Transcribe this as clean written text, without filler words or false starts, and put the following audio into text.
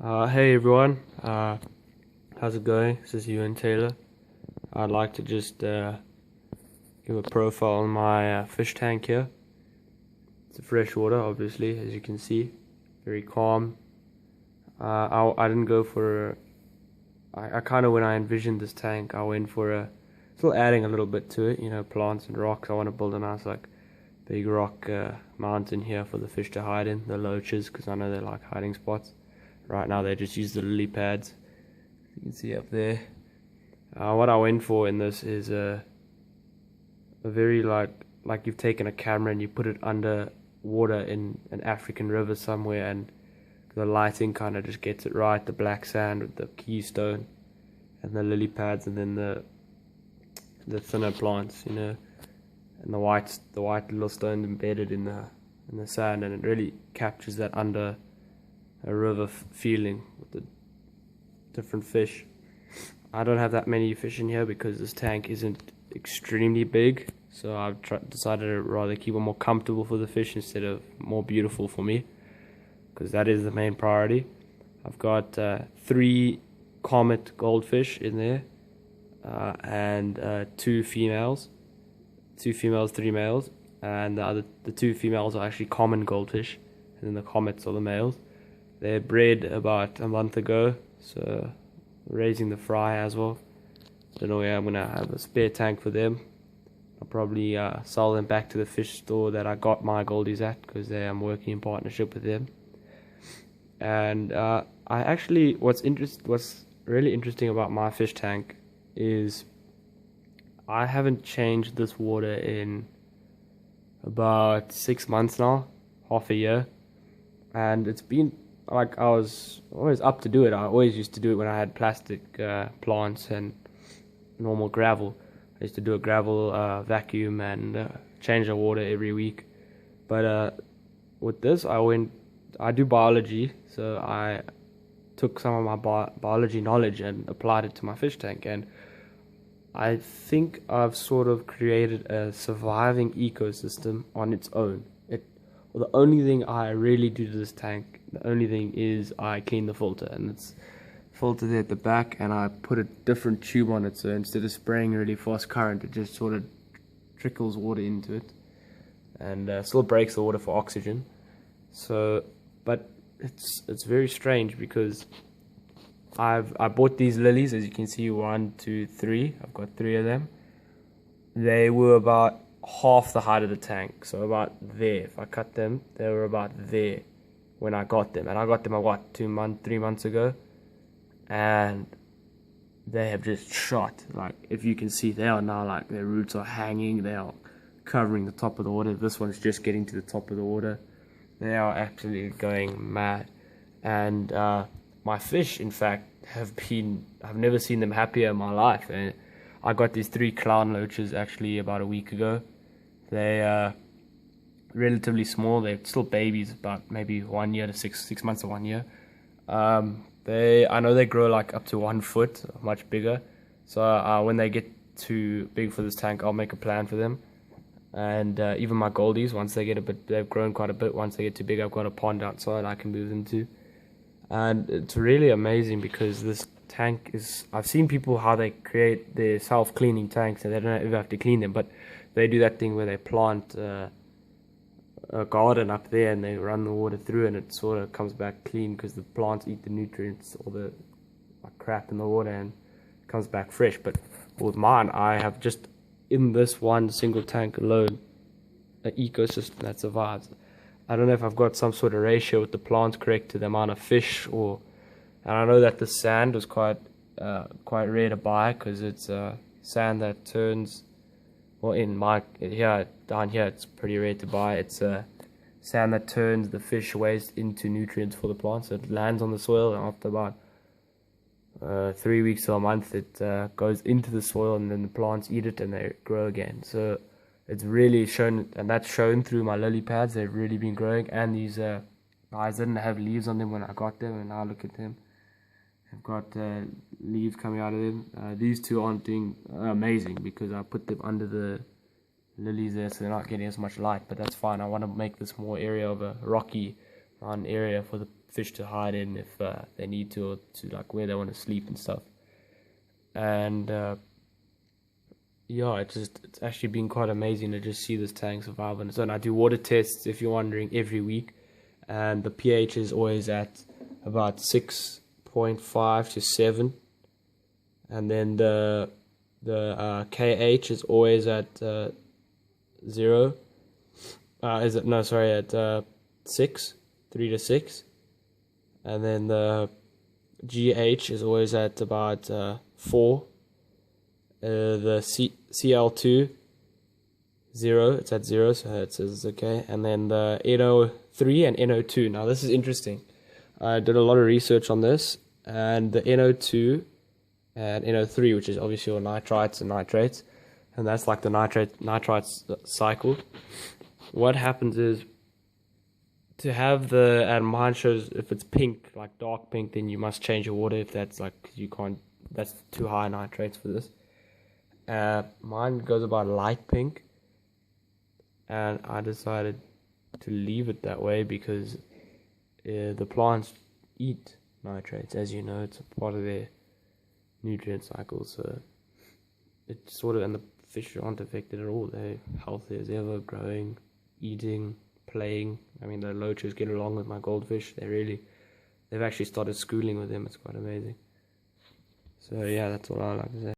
Hey everyone, how's it going? This is Ewan Taylor. I'd like to just give a profile on my fish tank here. It's a freshwater, obviously, as you can see, very calm. I didn't go for. I kind of, when I envisioned this tank, I went for still adding a little bit to it, plants and rocks. I want to build a nice big rock mountain here for the fish to hide in, the loaches, because I know they like hiding spots. Right now they just use the lily pads, you can see up there. What I went for in this is a very like you've taken a camera and you put it under water in an African river somewhere, and the lighting kind of just gets it right. The black sand with the keystone and the lily pads, and then the thinner plants, and the white little stones embedded in the sand, and it really captures that under a river feeling with the different fish. I don't have that many fish in here because this tank isn't extremely big, so I've decided to rather keep it more comfortable for the fish instead of more beautiful for me, because that is the main priority. I've got 3 Comet Goldfish in there, and 2 females, 3 males, and the 2 females are actually common goldfish, and then the comets are the males. They bred about a month ago, so raising the fry as well. Don't know where I'm gonna have a spare tank for them. I'll probably sell them back to the fish store that I got my goldies at, because I'm working in partnership with them. And what's really interesting about my fish tank is I haven't changed this water in about 6 months now, half a year, and it's been like I was always up to do it. I always used to do it when I had plastic plants and normal gravel. I used to do a gravel vacuum and change the water every week. But with this, I do biology, so I took some of my biology knowledge and applied it to my fish tank, and I think I've sort of created a surviving ecosystem on its own. The only thing I really do to this tank, the only thing is I clean the filter, and it's filter there at the back, and I put a different tube on it, so instead of spraying a really fast current, it just sort of trickles water into it, and still breaks the water for oxygen. So, but it's very strange because I bought these lilies, as you can see, 1, 2, 3. I've got 3 of them. They were about half the height of the tank, so about there. If I cut them, they were about there when I got them, and I got them 3 months ago, and they have just shot. Like, if you can see, they are now like their roots are hanging, they are covering the top of the water. This one's just getting to the top of the water. They are actually going mad, and my fish, in fact, I've never seen them happier in my life. And I got these 3 clown loaches actually about a week ago. They are relatively small. They're still babies, about maybe 1 year to 6 months to 1 year. I know they grow like up to 1 foot, much bigger. So when they get too big for this tank, I'll make a plan for them. And even my goldies, once they get they've grown quite a bit. Once they get too big, I've got a pond outside I can move them to. And it's really amazing because this tank I've seen people how they create their self-cleaning tanks, and they don't ever have to clean them, but they do that thing where they plant a garden up there and they run the water through, and it sort of comes back clean because the plants eat the nutrients, all the crap in the water, and it comes back fresh. But with mine, I have just in this one single tank alone an ecosystem that survives. I don't know if I've got some sort of ratio with the plants correct to the amount of fish, and I know that the sand was quite rare to buy, because it's sand that turns. Well, down here, it's pretty rare to buy. It's sand that turns the fish waste into nutrients for the plants. So it lands on the soil, and after about 3 weeks to a month, it goes into the soil, and then the plants eat it and they grow again. So it's really shown, and that's shown through my lily pads. They've really been growing, and these guys didn't have leaves on them when I got them, and now look at them. I've got leaves coming out of them. These 2 aren't doing amazing because I put them under the lilies there, so they're not getting as much light, but that's fine. I want to make this more area of a rocky area for the fish to hide in if they need to, or to like where they want to sleep and stuff. And yeah, it's actually been quite amazing to just see this tank survive on its own. I do water tests, if you're wondering, every week, and the pH is always at about 6.5 to 7, and then the KH is always at 0. At 6, 3 to 6, and then the GH is always at about 4. The CL2 0, it's at 0, so it says it's okay. And then the NO3 and NO2. Now this is interesting. I did a lot of research on this, and the NO2 and NO3, which is obviously your nitrites and nitrates, and that's like the nitrites cycle. What happens is, to have and mine shows if it's pink, like dark pink, then you must change your water. If that's like, you can't, that's too high nitrates for this. Mine goes about light pink, and I decided to leave it that way because the plants eat nitrates, as you know. It's a part of their nutrient cycle, so it's sort of, and the fish aren't affected at all. They're healthy as ever, growing, eating, playing. I mean, the loaches get along with my goldfish. They've actually started schooling with them. It's quite amazing. So yeah, that's all I like to say.